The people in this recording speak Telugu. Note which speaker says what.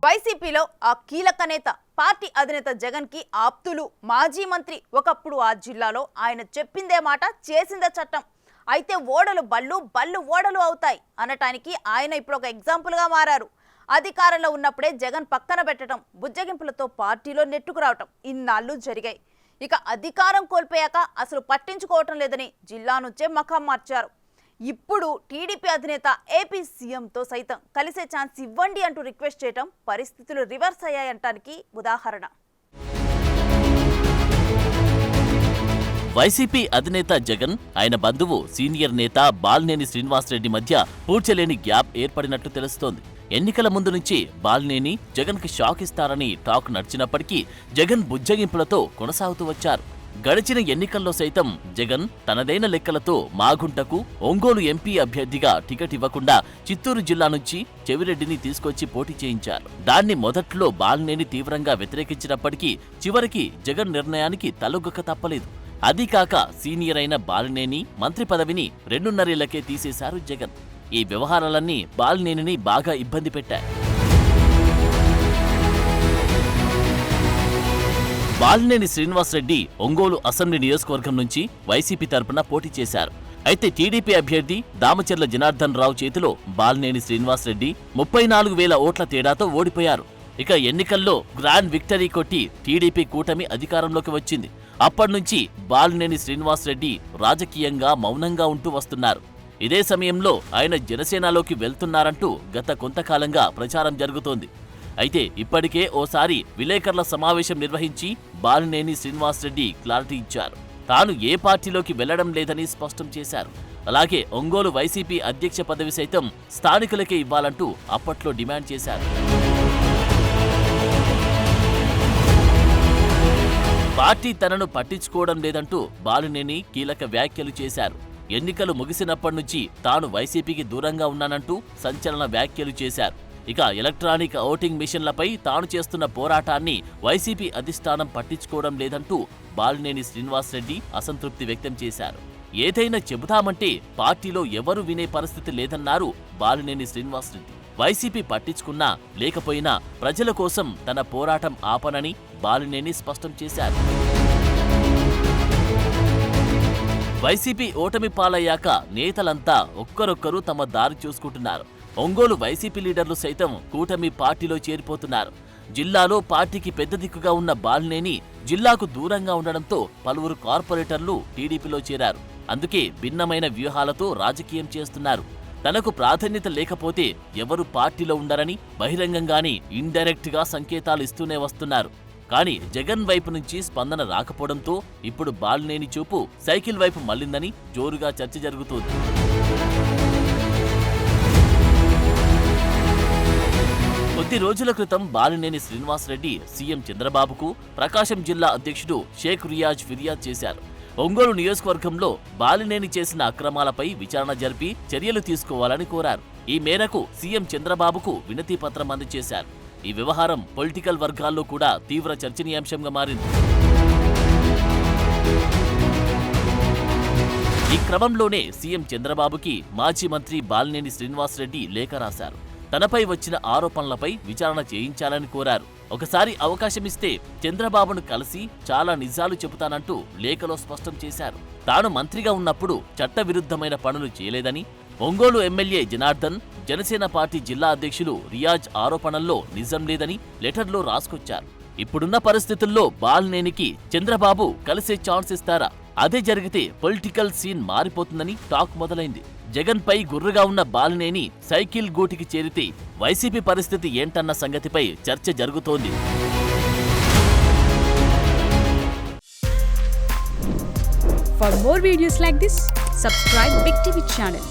Speaker 1: వైసీపీలో ఆ కీలక నేత పార్టీ అధినేత జగన్ కి ఆప్తులు మాజీ మంత్రి ఒకప్పుడు ఆ జిల్లాలో ఆయన చెప్పిందే మాట చేసిందే చట్టం అయితే ఓడలు బళ్ళు బళ్ళు ఓడలు అవుతాయి అనటానికి ఆయన ఇప్పుడు ఒక ఎగ్జాంపుల్ గా మారారు. అధికారంలో ఉన్నప్పుడే జగన్ పక్కన పెట్టడం బుజ్జగింపులతో పార్టీలో నెట్టుకు రావటం ఇన్నాళ్ళు జరిగాయి. ఇక అధికారం కోల్పోయాక అసలు పట్టించుకోవటం లేదని జిల్లా నుంచే మఖం మార్చారు. ఇప్పుడు టీడీపీ అధినేత ఏపీ సీఎంతో సైతం కలిసే ఛాన్స్ ఇవ్వండి అంటూ రిక్వెస్ట్ చేయడం పరిస్థితులు రివర్స్ అయ్యాయంటానికి ఉదాహరణ.
Speaker 2: వైసీపీ అధినేత జగన్ ఆయన బంధువు సీనియర్ నేత బాలినేని శ్రీనివాసరెడ్డి మధ్య పూడ్చలేని గ్యాప్ ఏర్పడినట్టు తెలుస్తోంది. ఎన్నికల ముందు నుంచి బాలినేని జగన్ కి షాక్ ఇస్తారని టాక్ నడిచినప్పటికీ జగన్ బుజ్జగింపులతో కొనసాగుతూ వచ్చారు. గడిచిన ఎన్నికల్లో సైతం జగన్ తనదైన లెక్కలతో మాగుంటకు ఒంగోలు ఎంపీ అభ్యర్థిగా టికెట్ ఇవ్వకుండా చిత్తూరు జిల్లా నుంచి చెవిరెడ్డిని తీసుకొచ్చి పోటీ చేయించారు. దాన్ని మొదట్లో బాలినేని తీవ్రంగా వ్యతిరేకించినప్పటికీ చివరికి జగన్ నిర్ణయానికి తలొగ్గక తప్పలేదు. అదీకాక సీనియర్ అయిన బాలినేని మంత్రి పదవిని 2.5 ఏళ్లకే తీసేశారు జగన్. ఈ వ్యవహారాలన్నీ బాలినేనిని బాగా ఇబ్బంది పెట్టాయి. బాలినేని శ్రీనివాసరెడ్డి ఒంగోలు అసెంబ్లీ నియోజకవర్గం నుంచి వైసీపీ తరపున పోటీ చేశారు. అయితే టీడీపీ అభ్యర్థి దామచర్ల జనార్దన్ రావు చేతిలో బాలినేని శ్రీనివాసరెడ్డి 34,000 ఓట్ల తేడాతో ఓడిపోయారు. ఇక ఎన్నికల్లో గ్రాండ్ విక్టరీ కొట్టి టీడీపీ కూటమి అధికారంలోకి వచ్చింది. అప్పటినుంచి బాలినేని శ్రీనివాసరెడ్డి రాజకీయంగా మౌనంగా ఉంటూ వస్తున్నారు. ఇదే సమయంలో ఆయన జనసేనలోకి వెళ్తున్నారంటూ గత కొంతకాలంగా ప్రచారం జరుగుతోంది. అయితే ఇప్పటికే ఓసారి విలేకరుల సమావేశం నిర్వహించి బాలినేని శ్రీనివాసరెడ్డి క్లారిటీ ఇచ్చారు. తాను ఏ పార్టీలోకి వెళ్లడం లేదని స్పష్టం చేశారు. అలాగే ఒంగోలు వైసీపీ అధ్యక్ష పదవి సైతం స్థానికులకే ఇవ్వాలంటూ అప్పట్లో డిమాండ్ చేశారు. పార్టీ తనను పట్టించుకోవడం లేదంటూ బాలినేని కీలక వ్యాఖ్యలు చేశారు. ఎన్నికలు ముగిసినప్పటి నుంచి తాను వైసీపీకి దూరంగా ఉన్నానంటూ సంచలన వ్యాఖ్యలు చేశారు. ఇక ఎలక్ట్రానిక్ ఓటింగ్ మిషన్లపై తాను చేస్తున్న పోరాటాన్ని వైసీపీ అధిష్టానం పట్టించుకోవడం లేదంటూ బాలినేని శ్రీనివాసరెడ్డి అసంతృప్తి వ్యక్తం చేశారు. ఏదైనా చెబుతామంటే పార్టీలో ఎవరు వినే పరిస్థితి లేదన్నారు బాలినేని శ్రీనివాసరెడ్డి. వైసీపీ పట్టించుకున్నా లేకపోయినా ప్రజల కోసం తన పోరాటం ఆపనని బాలినేని స్పష్టం చేశారు. వైసీపీ ఓటమి పాలయ్యాక నేతలంతా ఒక్కరొక్కరు తమ దారి చూసుకుంటున్నారు. ఒంగోలు వైసీపీ లీడర్లు సైతం కూటమి పార్టీలో చేరిపోతున్నారు. జిల్లాలో పార్టీకి పెద్ద దిక్కుగా ఉన్న బాలినేని జిల్లాకు దూరంగా ఉండడంతో పలువురు కార్పొరేటర్లు టీడీపీలో చేరారు. అందుకే భిన్నమైన వ్యూహాలతో రాజకీయం చేస్తున్నారు. తనకు ప్రాధాన్యత లేకపోతే ఎవరు పార్టీలో ఉండరని బహిరంగంగానే ఇండైరెక్ట్ గా సంకేతాలు ఇస్తూనే వస్తున్నారు. కానీ జగన్ వైపు నుంచి స్పందన రాకపోవడంతో ఇప్పుడు బాలినేని చూపు సైకిల్ వైపు మళ్లిందని జోరుగా చర్చ జరుగుతోంది. కొద్ది రోజుల క్రితం బాలినేని శ్రీనివాసరెడ్డి సీఎం చంద్రబాబుకు ప్రకాశం జిల్లా అధ్యక్షుడు షేక్ రియాజ్ ఫిర్యాదు చేశారు. ఒంగోలు నియోజకవర్గంలో బాలినేని చేసిన అక్రమాలపై విచారణ జరిపి చర్యలు తీసుకోవాలని కోరారు. ఈ మేరకు సీఎం చంద్రబాబుకు వినతి పత్రం అందజేశారు. ఈ వ్యవహారం పొలిటికల్ వర్గాల్లో కూడా తీవ్ర చర్చనీయాంశంగా మారింది. ఈ క్రమంలోనే సీఎం చంద్రబాబుకి మాజీ మంత్రి బాలినేని శ్రీనివాసరెడ్డి లేఖ రాశారు. తనపై వచ్చిన ఆరోపణలపై విచారణ చేయించాలని కోరారు. ఒకసారి అవకాశమిస్తే చంద్రబాబును కలిసి చాలా నిజాలు చెబుతానంటూ లేఖలో స్పష్టం చేశారు. తాను మంత్రిగా ఉన్నప్పుడు చట్టవిరుద్ధమైన పనులు చేయలేదని, ఒంగోలు ఎమ్మెల్యే జనార్దన్, జనసేన పార్టీ జిల్లా అధ్యక్షులు రియాజ్ ఆరోపణల్లో నిజం లేదని లెటర్లో రాసుకొచ్చారు. ఇప్పుడున్న పరిస్థితుల్లో బాలినేనికి చంద్రబాబు కలిసే ఛాన్స్ ఇస్తారా? అదే జరిగితే పొలిటికల్ సీన్ మారిపోతుందని టాక్ మొదలైంది. జగన్ పై గుర్రుగా ఉన్న బాలినేని సైకిల్ గూటికి చేరితే వైసీపీ పరిస్థితి ఏంటన్న సంగతిపై చర్చ జరుగుతోంది.
Speaker 3: For more videos like this, subscribe Big TV channel.